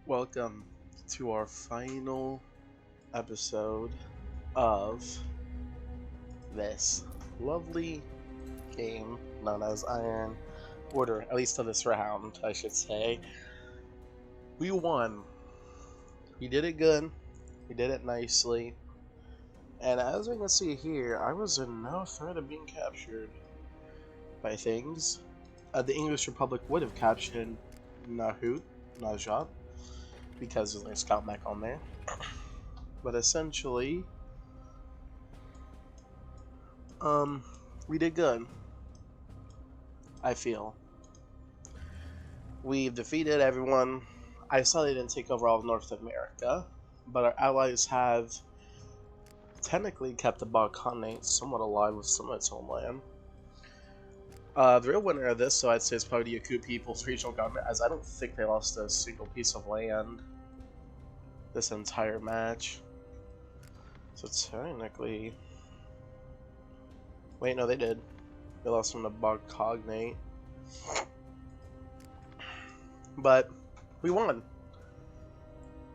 Welcome to our final episode of this lovely game known as Iron Order, at least of this round, I should say. We won. We did it good. We did it nicely. And as we can see here, I was in no threat of being captured by things. The English Republic would have captured Najat, because there's a scout mech on there. But essentially, we did good. I feel. We've defeated everyone. I saw they didn't take over all of North America, but our allies have technically kept the Balkhanate somewhat alive with some of its homeland. The real winner of this, so I'd say, is probably the Yakut People's Regional Government, as I don't think they lost a single piece of land this entire match. So technically... Wait, no, they did. They lost from the Balkhanate. But we won.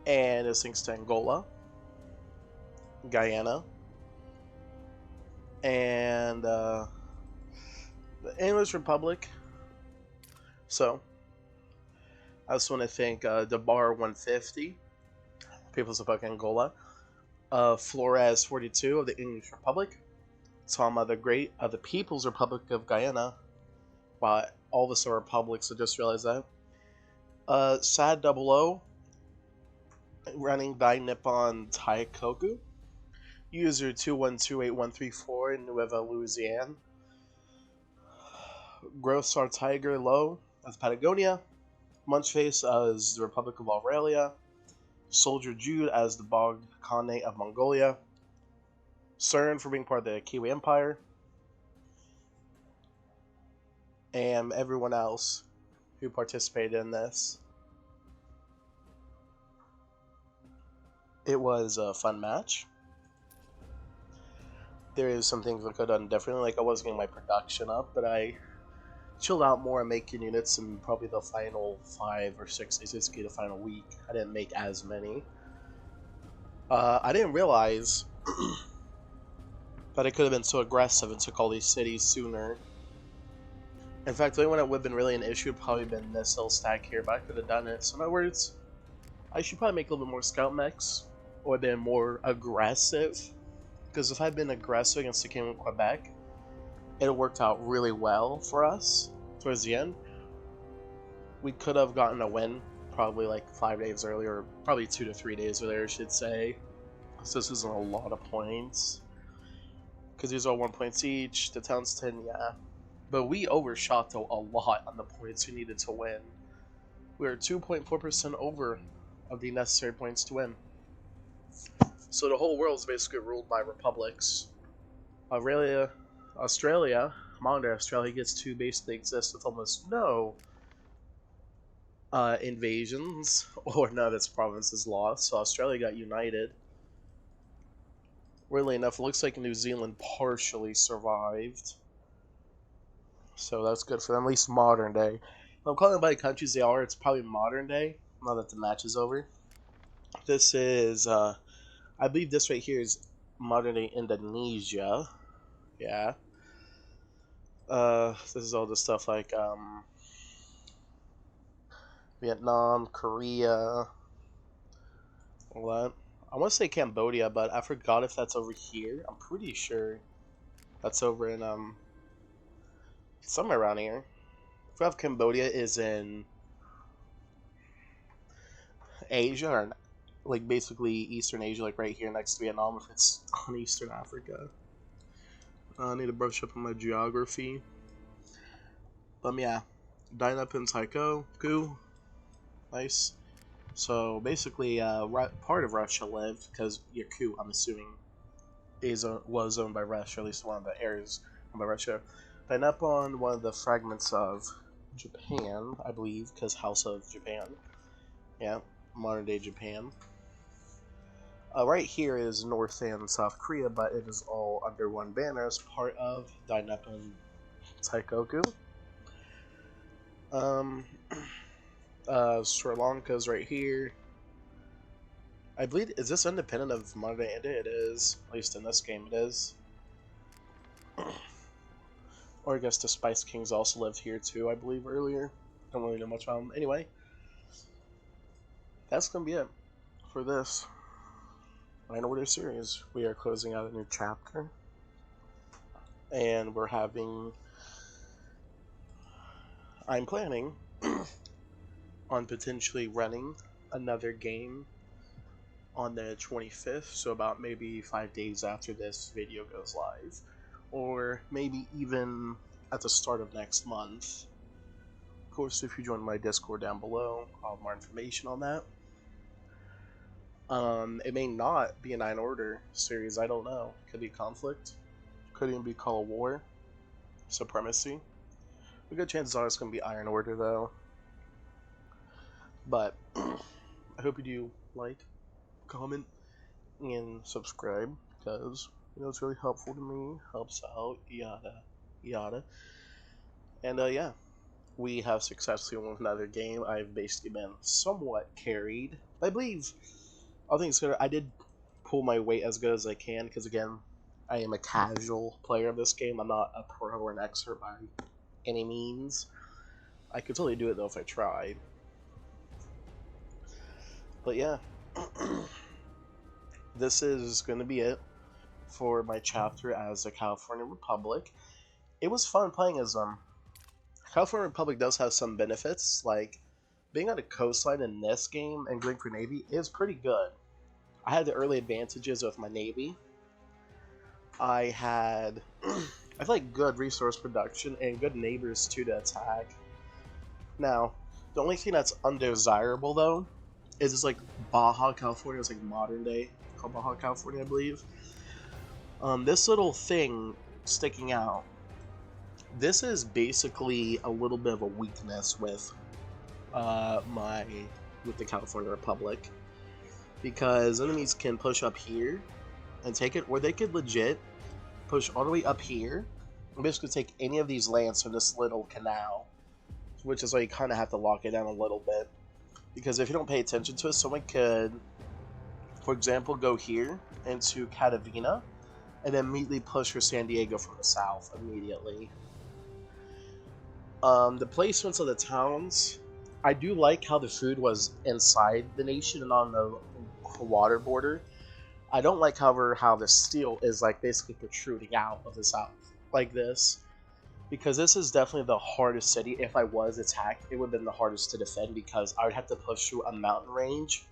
And it's thanks to Angola, Guyana, and the English Republic. So I just want to thank Debar 150, People's Republic of Angola, Flores 42 of the English Republic, Tama the Great of the People's Republic of Guyana. Wow, all of us are republics, I just realized that. Sad 00 running Dai Nippon Taikoku. User 2128134 in Nueva Louisiana. Grossar Tiger Low of Patagonia. Munchface as the Republic of Australia. Soldier Jude as the Bog Khanate of Mongolia. CERN for being part of the Kiwi Empire. And everyone else who participated in this. It was a fun match. There is some things I could have done differently, like I was getting my production up, but I chilled out more and making units in probably the final 5 or 6 days, basically the final week. I didn't make as many. I didn't realize that I could have been so aggressive and took all these cities sooner. In fact, the only one that would have been really an issue would probably been this little stack here, but I could have done it. So in other words, I should probably make a little bit more scout mechs, or been more aggressive. Because if I'd been aggressive against the Kingdom of Quebec, it worked out really well for us towards the end. We could have gotten a win probably like 5 days earlier, probably 2 to 3 days earlier, I should say. So this isn't a lot of points. Because these are 1 points each, the town's 10, yeah. But we overshot though a lot on the points we needed to win. We were 2.4% over of the necessary points to win. So the whole world is basically ruled by republics. Australia, modern Australia, gets to basically exist with almost no invasions, or none of its provinces lost. So Australia got united. Weirdly enough, it looks like New Zealand partially survived. So that's good for them, at least modern day. If I'm calling it by the countries they are, it's probably modern day, now that the match is over. This is, I believe this right here is modern day Indonesia. Yeah. This is all the stuff like, Vietnam, Korea, all that. I want to say Cambodia, but I forgot if that's over here. I'm pretty sure that's over in, somewhere around here. I forgot if Cambodia is in Asia, or like basically Eastern Asia, like right here next to Vietnam, if it's on Eastern Africa. I need to brush up on my geography. Yeah, Dynap and Taikoku, nice. So basically, part of Russia lived, because Yaku, I'm assuming, was owned by Russia, at least one of the areas owned by Russia. Dynap on one of the fragments of Japan, I believe, because House of Japan. Yeah, modern day Japan. Right here is North and South Korea, but it is all under one banner as part of Dynap and Taikoku. Sri Lanka's right here. I believe, is this independent of Modern Day India? It is, at least in this game it is. Or I guess the Spice Kings also lived here too, I believe, earlier. Don't really know much about them. Anyway, that's gonna be it for this Nine Order series. We are closing out a new chapter, and I'm planning on potentially running another game on the 25th, so about maybe 5 days after this video goes live, or maybe even at the start of next month. Of course, if you join my Discord down below, I'll have more information on that. It may not be a Nine Order series, I don't know. Could be Conflict, could even be Call of War, Supremacy. A good chances are it's going to be Iron Order though. But I hope you do like, comment, and subscribe, because it's really helpful to me, helps out, yada yada. And yeah, we have successfully won another game. I've basically been somewhat carried. I believe I think it's good. I did pull my weight as good as I can, because again, I am a casual player of this game. I'm not a pro or an expert by any means. I could totally do it though if I tried. But yeah, this is going to be it for my chapter as the California Republic. It was fun playing as them. California Republic does have some benefits, like being on the coastline in this game and going for Navy is pretty good. I had the early advantages with my Navy. I had, I feel like, good resource production and good neighbors too to attack. Now, the only thing that's undesirable though is it's like Baja California. It's like modern day called Baja California, I believe. This little thing sticking out. This is basically a little bit of a weakness with the California Republic, because enemies can push up here and take it, or they could legit push all the way up here and basically take any of these lands from this little canal, which is why you kind of have to lock it down a little bit, because if you don't pay attention to it, someone could, for example, go here into Catavina and then immediately push for San Diego from the south immediately. The placements of the towns, I do like how the food was inside the nation and on the water border. I don't like, however, how the steel is like basically protruding out of the south like this, because this is definitely the hardest city. If I was attacked, it would have been the hardest to defend, because I would have to push through a mountain range,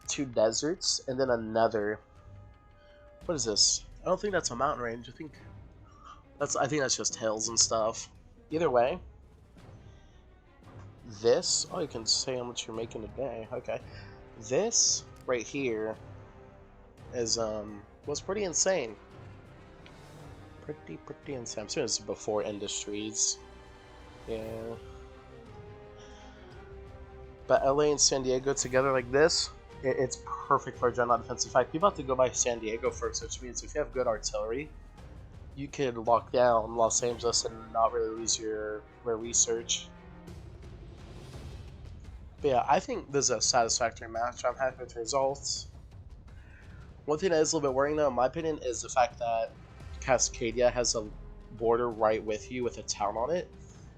2 deserts, and then another. What is this? I don't think that's a mountain range. I think that's just hills and stuff. Either way, this, oh, you can say how much you're making a day. Okay, this right here is was pretty insane. Pretty insane. I'm assuming it's before industries. Yeah. But LA and San Diego together like this, it's perfect for a general defense. In fact, people have to go by San Diego first, which means if you have good artillery, you could lock down Los Angeles and not really lose your research. But yeah, I think this is a satisfactory match. I'm happy with the results. One thing that is a little bit worrying though, in my opinion, is the fact that Cascadia has a border right with you with a town on it,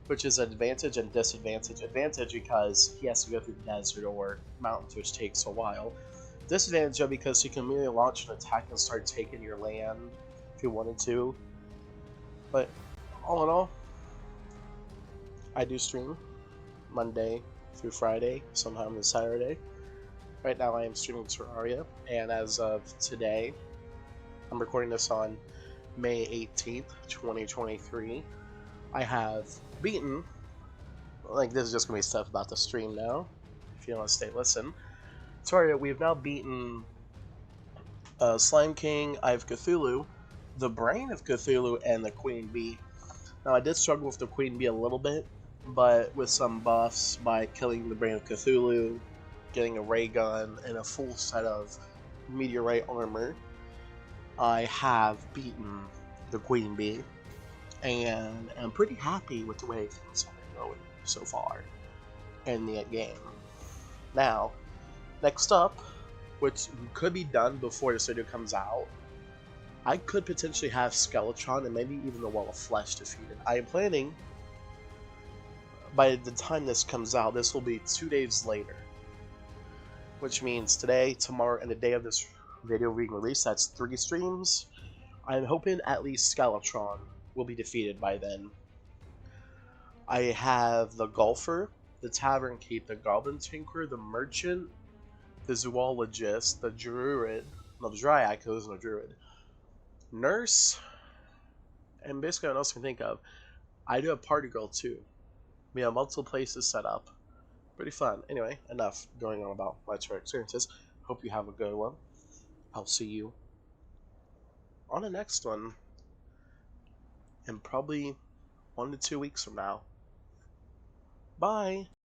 which is an advantage and disadvantage. Advantage because he has to go through the desert or mountains, which takes a while. Disadvantage though because you can immediately launch an attack and start taking your land if you wanted to. But all in all, I do stream Monday through Friday, sometimes Saturday. Right now I am streaming Terraria, and as of today, I'm recording this on May 18th, 2023. I have beaten, like, this is just going to be stuff about the stream now, if you want to stay listen. Terraria, we have now beaten Slime King, I have Cthulhu, the Brain of Cthulhu, and the Queen Bee. Now I did struggle with the Queen Bee a little bit, but with some buffs by killing the Brain of Cthulhu, getting a ray gun, and a full set of meteorite armor, I have beaten the Queen Bee, and I'm pretty happy with the way things have been going so far in the game. Now, next up, which could be done before this video comes out, I could potentially have Skeletron and maybe even the Wall of Flesh defeated. I am planning, by the time this comes out, this will be 2 days later. Which means today, tomorrow, and the day of this video being released, that's 3 streams. I'm hoping at least Skeletron will be defeated by then. I have the Golfer, the Tavern Keep, the Goblin Tinkerer, the Merchant, the Zoologist, the Druid, no, the Dryad, because there's no Druid, Nurse, and basically what else I can think of. I do have Party Girl too. We have multiple places set up. Pretty fun. Anyway, enough going on about my tour experiences. Hope you have a good one. I'll see you on the next one in probably 1 to 2 weeks from now. Bye!